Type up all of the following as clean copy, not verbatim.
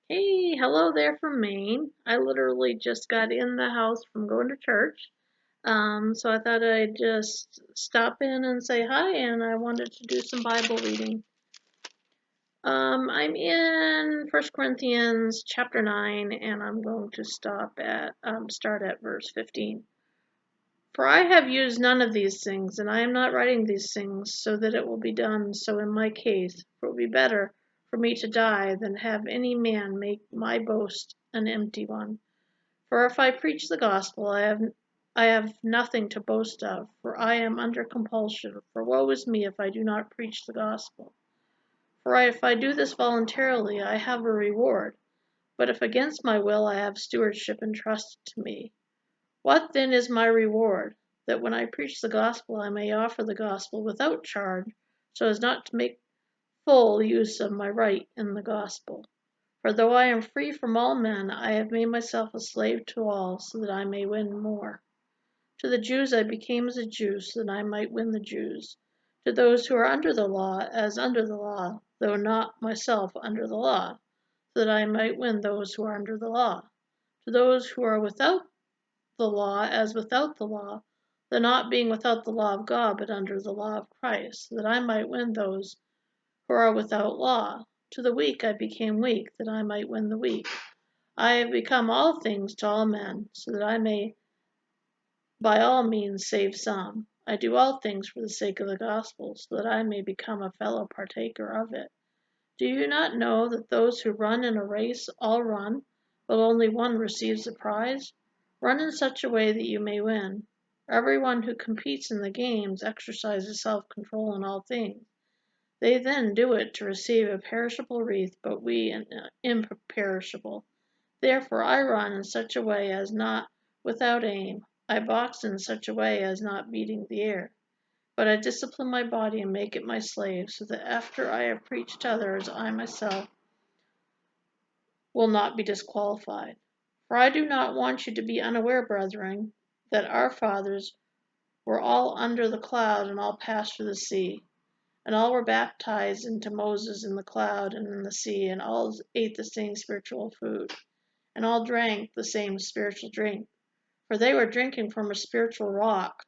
Hey, hello there from Maine. I literally just got in the house from going to church. So I thought I'd just stop in and say hi, and I wanted to do some Bible reading. I'm in First Corinthians chapter 9, and I'm going to start at verse 15. For I have used none of these things, and I am not writing these things so that it will be done so in my case, for it would be better for me to die than have any man make my boast an empty one. For if I preach the gospel, I have nothing to boast of, for I am under compulsion. For woe is me if I do not preach the gospel. For if I do this voluntarily, I have a reward, but if against my will, I have stewardship entrusted to me. What then is my reward? That when I preach the gospel, I may offer the gospel without charge, so as not to make full use of my right in the gospel. For though I am free from all men, I have made myself a slave to all, so that I may win more. To the Jews I became as a Jew, so that I might win the Jews. To those who are under the law, as under the law, though not myself under the law, so that I might win those who are under the law. To those who are without the law, as without the law, though not being without the law of God, but under the law of Christ, so that I might win those who are without law. To the weak I became weak, that I might win the weak. I have become all things to all men, so that I may by all means save some. I do all things for the sake of the gospel, so that I may become a fellow partaker of it. Do you not know that those who run in a race all run, but only one receives the prize? Run in such a way that you may win. Everyone who competes in the games exercises self-control in all things. They then do it to receive a perishable wreath, but we an imperishable. Therefore I run in such a way as not without aim. I box in such a way as not beating the air. But I discipline my body and make it my slave, so that after I have preached to others, I myself will not be disqualified. For I do not want you to be unaware, brethren, that our fathers were all under the cloud and all passed through the sea. And all were baptized into Moses in the cloud and in the sea, and all ate the same spiritual food, and all drank the same spiritual drink. For they were drinking from a spiritual rock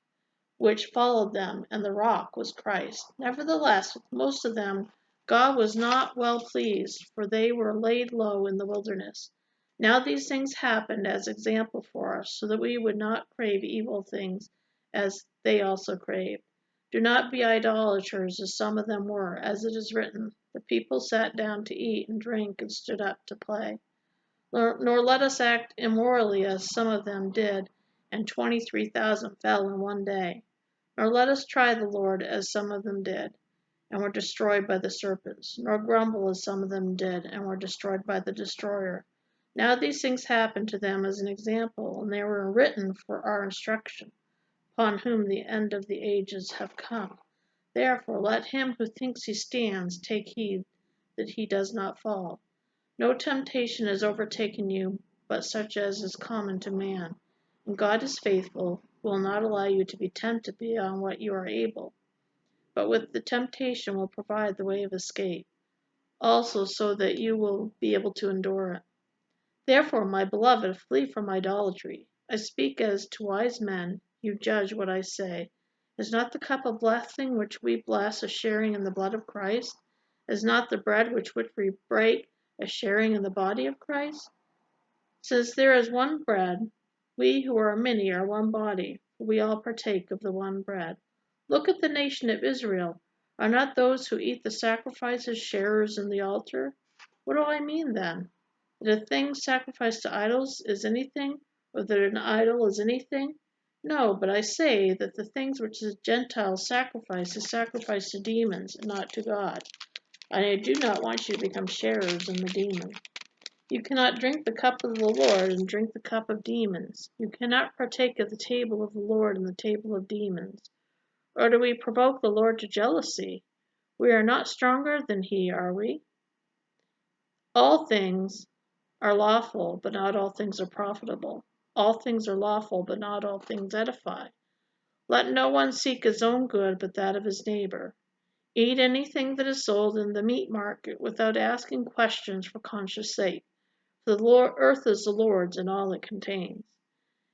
which followed them, and the rock was Christ. Nevertheless, with most of them God was not well pleased, for they were laid low in the wilderness. Now these things happened as example for us, so that we would not crave evil things as they also craved. Do not be idolaters, as some of them were, as it is written, the people sat down to eat and drink and stood up to play. Nor let us act immorally, as some of them did, and 23,000 fell in one day. Nor let us try the Lord, as some of them did, and were destroyed by the serpents. Nor grumble, as some of them did, and were destroyed by the destroyer. Now these things happened to them as an example, and they were written for our instruction, upon whom the end of the ages have come. Therefore let him who thinks he stands take heed that he does not fall. No temptation has overtaken you, but such as is common to man. And God is faithful, will not allow you to be tempted beyond what you are able, but with the temptation will provide the way of escape, also so that you will be able to endure it. Therefore, my beloved, flee from idolatry. I speak as to wise men, you judge what I say. Is not the cup of blessing which we bless a sharing in the blood of Christ? Is not the bread which we break a sharing in the body of Christ? Since there is one bread, we who are many are one body, for we all partake of the one bread. Look at the nation of Israel. Are not those who eat the sacrifices sharers in the altar? What do I mean then? That a thing sacrificed to idols is anything, or that an idol is anything? No, but I say that the things which the Gentiles sacrifice is sacrificed to demons, and not to God. And I do not want you to become sharers in the demon. You cannot drink the cup of the Lord and drink the cup of demons. You cannot partake of the table of the Lord and the table of demons. Or do we provoke the Lord to jealousy? We are not stronger than he, are we? All things are lawful, but not all things are profitable. All things are lawful, but not all things edify. Let no one seek his own good, but that of his neighbor. Eat anything that is sold in the meat market without asking questions for conscience sake. The earth is the Lord's and all it contains.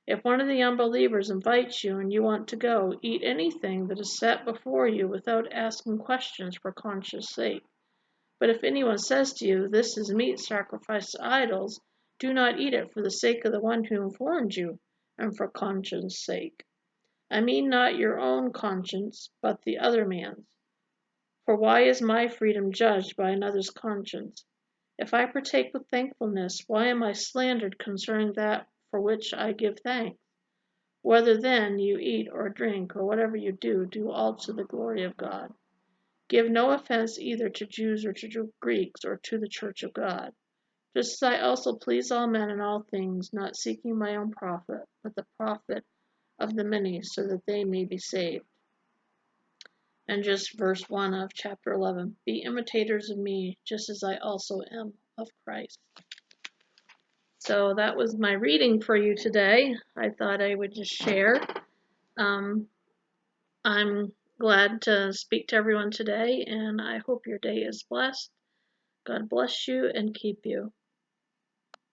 If one of the unbelievers invites you and you want to go, eat anything that is set before you without asking questions for conscience sake. But if anyone says to you, "This is meat sacrificed to idols," do not eat it for the sake of the one who informed you, and for conscience sake. I mean not your own conscience, but the other man's. For why is my freedom judged by another's conscience? If I partake with thankfulness, why am I slandered concerning that for which I give thanks? Whether then you eat or drink, or whatever you do, do all to the glory of God. Give no offense either to Jews or to Greeks or to the church of God, just as I also please all men in all things, not seeking my own profit, but the profit of the many, so that they may be saved. And just verse 1 of chapter 11, be imitators of me, just as I also am of Christ. So that was my reading for you today. I thought I would just share. I'm glad to speak to everyone today, and I hope your day is blessed. God bless you and keep you.